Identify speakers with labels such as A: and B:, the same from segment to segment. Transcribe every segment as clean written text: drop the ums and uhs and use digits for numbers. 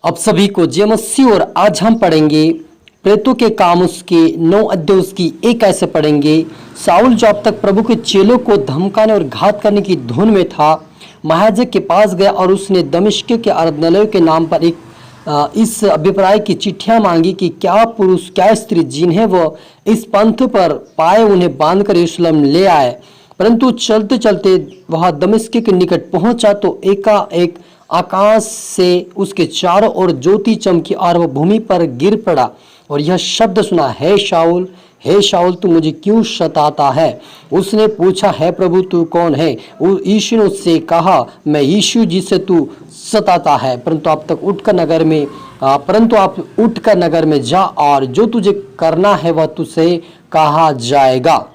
A: अब सभी को जय मसीह। और आज हम पढ़ेंगे प्रेतों के काम उसके 9 अध्याय उसकी एक ऐसे पढ़ेंगे। साउल जो अब तक प्रभु के चेलों को धमकाने और घात करने की धुन में था, महायाजक के पास गया और उसने दमिश्क के आराधनालय के नाम पर इस अभिप्राय की चिट्ठियां मांगी कि क्या पुरुष क्या स्त्री जिन्हें वह इस पंथ पर पाए उन्हें बांधकर यरूशलेम ले आए। परंतु चलते चलते वह दमिश्क के निकट पहुंचा तो एकाएक आकाश से उसके चारों ओर ज्योति चमकी और वह भूमि पर गिर पड़ा और यह शब्द सुना, हे शाऊल तू मुझे क्यों सताता है। उसने पूछा, है प्रभु तू कौन है। यीशु ने उससे कहा, मैं यीशु जिसे तू सताता है। परंतु आप उठकर नगर में जा और जो तुझे करना है वह तुझसे कहा जाएगा।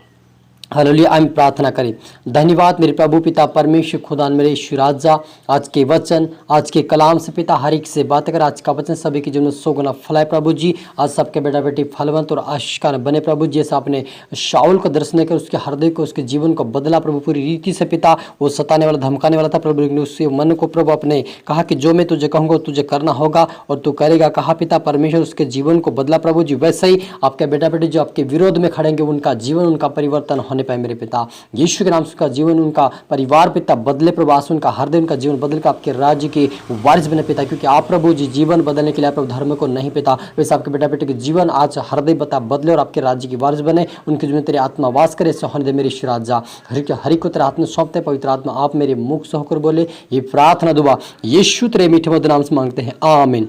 A: हालेलुया। आइए प्रार्थना करें। धन्यवाद मेरे प्रभु पिता परमेश्वर खुदान मेरे ईश्वर राजा, आज के वचन आज के कलाम से पिता हर एक से बात कर। आज का वचन सभी के जीवन में 100 गुना फलाए प्रभु जी। आज सबके बेटा बेटी फलवंत और आशीष बने प्रभु जी। जैसा आपने शाऊल को दर्शन कर उसके हृदय को उसके जीवन को बदला प्रभु पूरी रीति से पिता। वो सताने वाला धमकाने वाला था प्रभु, लेकिन उसके मन को प्रभु अपने कहा कि जो मैं तुझे कहूँगा तुझे करना होगा और तू करेगा। कहा पिता परमेश्वर उसके जीवन को बदला प्रभु जी। वैसे ही आपके बेटा बेटी जो आपके विरोध में खड़ेंगे उनका जीवन उनका परिवर्तन होने पाए मेरे पिता। यीशु के नाम से उनका जीवन उनका परिवार पिता बदले प्रभु। आंसू उनका हृदय उनका जीवन बदल कर आपके राज्य के वारिस बने पिता, क्योंकि आप प्रभु जी जीवन बदलने के लिए प्रभु धर्म को नहीं पिता। वैसे आपके बेटा बेटे के जीवन आज हृदय बता बदले और आपके राज्य की वारिस बने। उनके जीवन तेरी आत्मा वास करे। ऐसे होने दे मेरे ईश्वर राजा। हरि को तेरे हाथ में सौंपते। पवित्र आत्मा आप मेरे मुख से होकर बोले। ये प्रार्थना दुआ यीशु तेरे मीठे मधुर नाम से मांगते हैं, आमीन।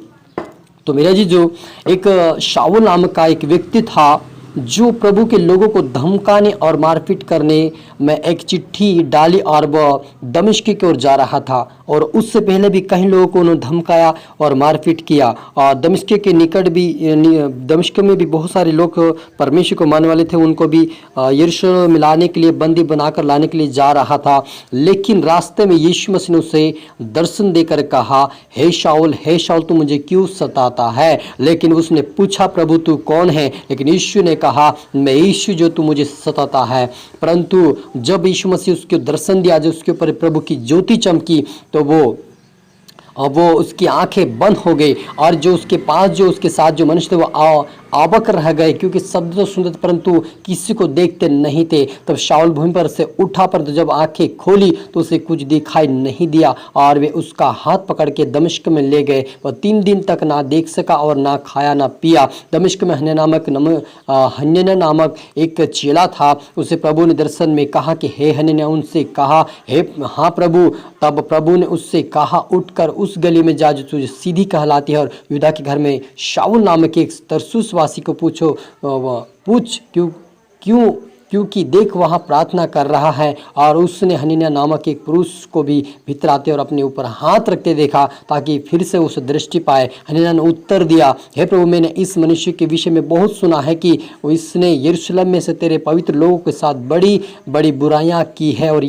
A: तो मेरा जी जो एक शाऊल नामक का एक व्यक्ति था जो प्रभु के लोगों को धमकाने और मारपीट करने में एक चिट्ठी डाली और वह दमिश्क की ओर जा रहा था। और उससे पहले भी कई लोगों को उन्होंने धमकाया और मारपीट किया। और दमिश्क के निकट भी दमिश्क में भी बहुत सारे लोग परमेश्वर को मानने वाले थे, उनको भी यरूशलेम मिलाने के लिए बंदी बनाकर लाने के लिए जा रहा था। लेकिन रास्ते में यीशु मसीह ने उसे दर्शन देकर कहा, हे शाऊल तू मुझे क्यों सताता है। लेकिन उसने पूछा, प्रभु तू कौन है। लेकिन यीशु ने कहा, मैं यीशु जो तू मुझे सताता है। परंतु जब यीशु मसीह उसके दर्शन दिया, जो उसके ऊपर प्रभु की ज्योति चमकी, तो वो उसकी आंखें बंद हो गई और जो उसके पास जो उसके साथ जो मनुष्य थे वो आबक रह गए, क्योंकि शब्द तो सुनते परंतु किसी को देखते नहीं थे। तब शाऊल भूमि पर से उठा, परंतु जब आंखें खोली तो उसे कुछ दिखाई नहीं दिया और वे उसका हाथ पकड़ के दमिश्क में ले गए। वह 3 दिन तक ना देख सका और ना खाया ना पिया। दमिश्क में हनन्याह नामक एक चेला था। उसे प्रभु ने दर्शन में कहा कि हे हनन्याह। उनसे कहा, हे हाँ प्रभु। तब प्रभु ने उससे कहा, उठकर उस गली में जा जो तुझे सीधी कहलाती है और यूदा के घर में शाऊल नामक एक तरसुस वासी को पूछ क्योंकि देख वहाँ प्रार्थना कर रहा है। और उसने हनन्याह नामक एक पुरुष को भी भीतर आते और अपने ऊपर हाथ रखते देखा ताकि फिर से उसे दृष्टि पाए। हनन्याह ने उत्तर दिया, हे प्रभु मैंने इस मनुष्य के विषय में बहुत सुना है कि इसने यरूशलेम में से तेरे पवित्र लोगों के साथ बड़ी बड़ी बुराइयां की है और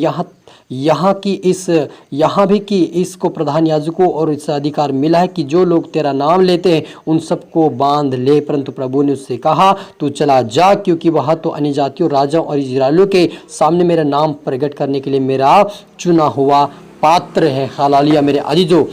A: यहाँ भी कि इसको प्रधान याजकों और इससे अधिकार मिला है कि जो लोग तेरा नाम लेते हैं उन सबको बांध ले। परंतु प्रभु ने उससे कहा, तू चला जा, क्योंकि वह तो अन्य जातियों राजाओं और इजरायलियों के सामने मेरा नाम प्रकट करने के लिए मेरा चुना हुआ पात्र है। हालेलुया। मेरे अजीजों,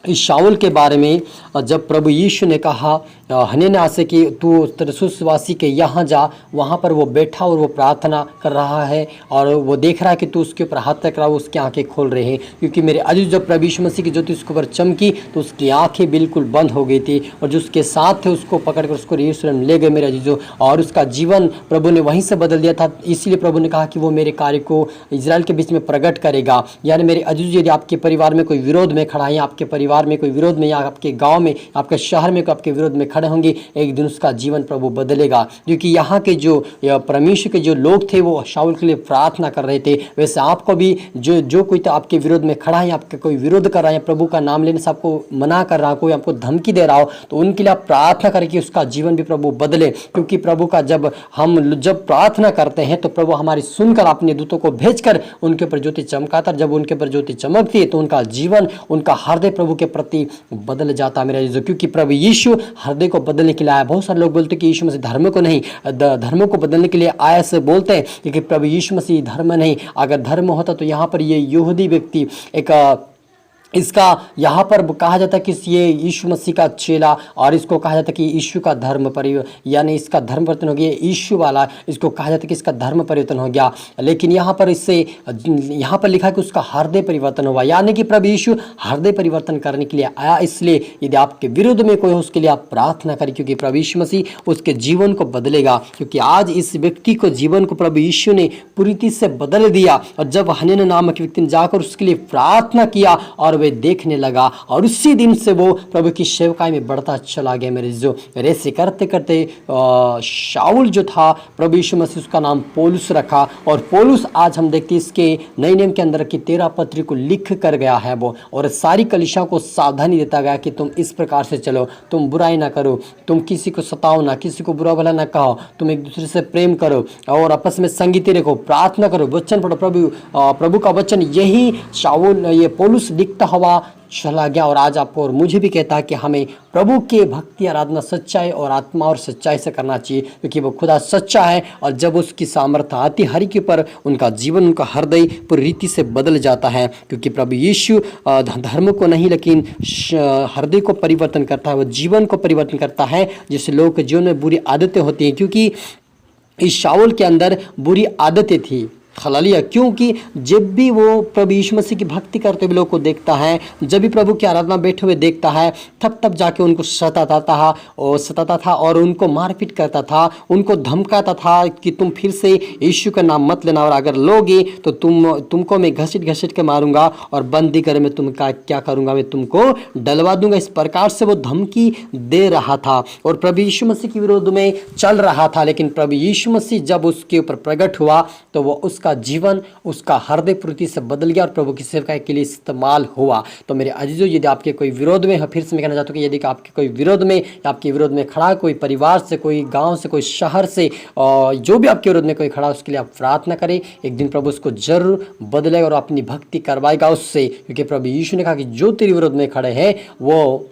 A: इस शाऊल के बारे में जब प्रभु यीशु ने कहा हनन्याह से कि तू तरसुसवासी के यहाँ जा, वहाँ पर वो बैठा और वो प्रार्थना कर रहा है और वो देख रहा है कि तू उसके ऊपर हाथ रख रहा है, उसकी आंखें खोल रहे हैं। क्योंकि मेरे अजीज जब प्रभु यीशु मसीह की ज्योति उसके ऊपर चमकी तो उसकी आंखें बिल्कुल बंद हो गई थी और जो उसके साथ थे उसको पकड़कर उसको यरूशलेम ले गए मेरे अजीजों। और उसका जीवन प्रभु ने वहीं से बदल दिया था। इसलिए प्रभु ने कहा कि वो मेरे कार्य को इजराइल के बीच में प्रकट करेगा। यानी मेरे अजीज, यदि आपके परिवार में कोई विरोध में खड़ा है, आपके परिवार में कोई विरोध में या आपके गाँव में आपके शहर में आपके विरोध में खड़े होंगे, एक दिन उसका जीवन प्रभु बदलेगा। क्योंकि यहाँ के जो परमेश्वर के जो लोग थे वो शाऊल के लिए प्रार्थना कर रहे थे। वैसे आपको भी जो कोई तो आपके विरोध में खड़ा है, आपका कोई विरोध कर रहा है, प्रभु का नाम लेने से आपको मना कर रहा हो, कोई आपको धमकी दे रहा हो, तो उनके लिए आप प्रार्थना करें कि उसका जीवन भी प्रभु बदले। क्योंकि प्रभु का जब प्रार्थना करते हैं तो प्रभु हमारी सुनकर अपने दूतों को भेजकर उनके ऊपर ज्योति चमकाता। जब उनके ऊपर ज्योति चमकती है तो उनका जीवन उनका हृदय प्रभु के प्रति बदल जाता मेरा जीजो। क्योंकि प्रभु यीशु हृदय को बदलने के लिए आया। बहुत सारे लोग बोलते हैं कि यीशु मसीह धर्म को नहीं, धर्म को बदलने के लिए आया से बोलते हैं, क्योंकि प्रभु यीशु मसीह धर्म नहीं। अगर धर्म होता तो यहाँ पर ये यहूदी व्यक्ति एक इसका यहाँ पर कहा जाता है कि ये यीशु मसीह का चेला, और इसको कहा जाता है कि यीशु का धर्म परिवर्तन, यानी इसका धर्म परिवर्तन हो गया, यीशु वाला, इसको कहा जाता है कि इसका धर्म परिवर्तन हो गया। लेकिन यहाँ पर इससे यहाँ पर लिखा है कि उसका हृदय परिवर्तन हुआ, यानी कि प्रभु यीशु हृदय परिवर्तन करने के लिए आया। इसलिए यदि आपके विरुद्ध में कोई हो उसके लिए आप प्रार्थना करें, क्योंकि प्रभु यीशु मसीह उसके जीवन को बदलेगा। क्योंकि आज इस व्यक्ति को जीवन को प्रभु यीशु ने पूरी रीति से बदल दिया। और जब हनन्याह नामक व्यक्ति ने जाकर उसके लिए प्रार्थना किया और वे देखने लगा, और उसी दिन से वो प्रभु की सेवकाई में बढ़ता चला गया। मेरे जो ऐसे करते करते शाऊल जो था, प्रभु यीशु मसीह उसका नाम पौलुस रखा। और पौलुस आज हम देखते हैं इसके नए नियम के अंदर की 13 पत्री को लिख कर गया है वो, और सारी कलीसिया को सावधानी देता गया कि तुम इस प्रकार से चलो, तुम बुराई ना करो, तुम किसी को सताओ ना, किसी को बुरा भला ना कहो, तुम एक दूसरे से प्रेम करो और आपस में संगति रखो, प्रार्थना करो, वचन पढ़ो। प्रभु का वचन यही शाऊल ये पौलुस लिखता हुआ चला गया। और आज आपको और मुझे भी कहता है कि हमें प्रभु के भक्ति आराधना सच्चाई और आत्मा और सच्चाई से करना चाहिए, क्योंकि वो खुदा सच्चा है। और जब उसकी सामर्थ्य आती हर के ऊपर, उनका जीवन, उनका हृदय पूरी रीति से बदल जाता है। क्योंकि प्रभु यीशु धर्म को नहीं लेकिन हृदय को परिवर्तन करता है, वो जीवन को परिवर्तन करता है, जिससे लोगों के जीवन में बुरी आदतें होती हैं। क्योंकि इस शाऊल के अंदर बुरी आदतें थी, हालेलुया। क्योंकि जब भी वो प्रभु यीशु मसीह की भक्ति करते हुए लोग को देखता है, जब भी प्रभु की आराधना बैठे हुए देखता है, तब जाके उनको सताता था और उनको मारपीट करता था, उनको धमकाता था कि तुम फिर से यीशु का नाम मत लेना, और अगर लोगे तो तुमको मैं घसीट के मारूंगा, और बंदी करे मैं तुम क्या करूंगा, मैं तुमको डलवा दूंगा। इस प्रकार से वो धमकी दे रहा था और प्रभु यीशु मसीह के विरोध में चल रहा था। लेकिन प्रभु यीशु मसीह जब उसके ऊपर प्रकट हुआ तो वो उसका जीवन, उसका हृदय पूरी से बदल गया और प्रभु की सेवकाई के लिए इस्तेमाल हुआ। तो मेरे अजीजों, यदि आपके कोई विरोध में है, फिर से मैं कहना चाहता हूँ कि यदि आपके कोई विरोध में या आपके विरोध में खड़ा, कोई परिवार से, कोई गांव से, कोई शहर से, जो भी आपके विरोध में कोई खड़ा, उसके लिए आप प्रार्थना करें। एक दिन प्रभु उसको जरूर बदलेगा और अपनी भक्ति करवाएगा उससे। क्योंकि प्रभु यीशु ने कहा कि जो तेरे विरोध में खड़े हैं वो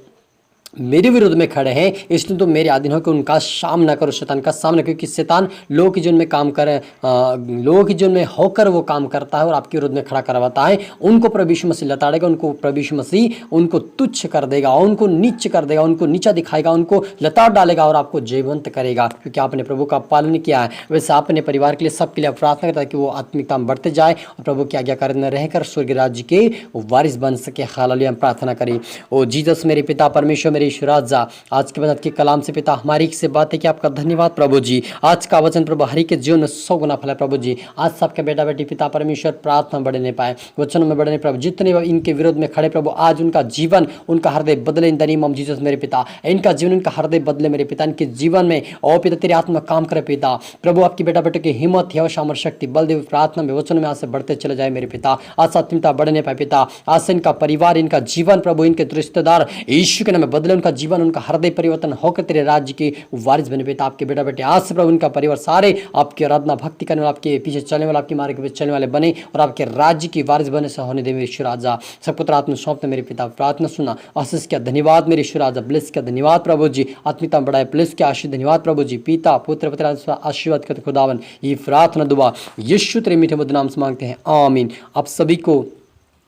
A: मेरे विरोध में खड़े हैं, इसलिए तो मेरे अधीन होकर उनका सामना करो, शैतान का सामना। क्योंकि शैतान लोगों के जीवन में काम करे, लोगों के जीवन में होकर वो काम करता है और आपके विरोध में खड़ा करवाता है। उनको प्रभु यीशु मसीह लताड़ेगा, उनको प्रभु यीशु मसीह उनको तुच्छ कर देगा, उनको नीच कर देगा, उनको नीचा दिखाएगा, उनको लताड़ डालेगा और आपको जयवंत करेगा। क्योंकि आपने प्रभु का पालन किया है। वैसे आपने परिवार के लिए, सबके लिए प्रार्थना करता है कि वो आत्मिकता में बढ़ते जाए और प्रभु की आज्ञाकारी में रहकर स्वर्ग राज्य के वारिस बन सके। हालेलुया। हम प्रार्थना करें। ओ जीसस, मेरे पिता परमेश्वर, मेरे ईश्वर राजा, आज के बाद के कलाम से पिता हमारी से बात है कि आपका धन्यवाद प्रभु जी। आज का वचन प्रभु हरि के जीवन में 100 गुना फला प्रभु जी। आज सबके बेटा बेटी पिता परमेश्वर प्रार्थना बढ़ नहीं पाए, वचनों में बढ़ने प्रभु, जितने इनके विरोध में खड़े प्रभु, आज उनका जीवन, उनका हृदय बदले in the name of Jesus मेरे पिता। इनका जीवन, इनका हृदय बदले मेरे पिता, इनके जीवन में ओ पिता तेरी आत्मा काम करे पिता। प्रभु आपकी बेटा बेटे की हिम्मत, हौसला, सामर्थ, शक्ति, बल देव, प्रार्थना में, वचनों में आज से बढ़ते चले जाए मेरे पिता। आज आत्मिकता बढ़ने पाए पिता। आज से इनका परिवार, इनका जीवन प्रभु, इनके रिश्तेदार यीशु के नाम में बदले, उनका जीवन, उनका हृदय परिवर्तन होकर तेरे राज्य के वारिस बने पिता। आपके बेटा बेटे आज से प्रभु, उनका परिवार सारे आपकी आराधना भक्ति करने वाले, आपके पीछे चलने वाले, आपके मार्ग पे चलने वाले बने और आपके राज्य की वारिस बने से होने दे मेरे ईश्वर राजा। सब पुत्र आत्मा सौंपते मेरे पिता, प्रार्थना सुना, आशीष का धन्यवाद मेरे ईश्वर राजा, ब्लेस का धन्यवाद प्रभु जी। आत्मिकता बढ़ाए, ब्लेस के आशीष धन्यवाद प्रभु जी। पिता पुत्र पवित्र आशीर्वाद करते खुदावन, ये प्रार्थना दुआ यीशु तेरे मीठे मधुर नाम से मांगते हैं, आमीन। आप सभी को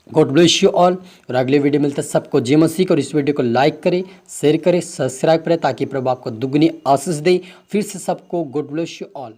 A: गॉड ब्लेस यू ऑल। और अगले वीडियो मिलते सबको जय मसीह। और इस वीडियो को लाइक करें, शेयर करें, सब्सक्राइब करें, ताकि प्रभु आपको दुगनी आशीष दे। फिर से सबको गॉड ब्लेस यू ऑल।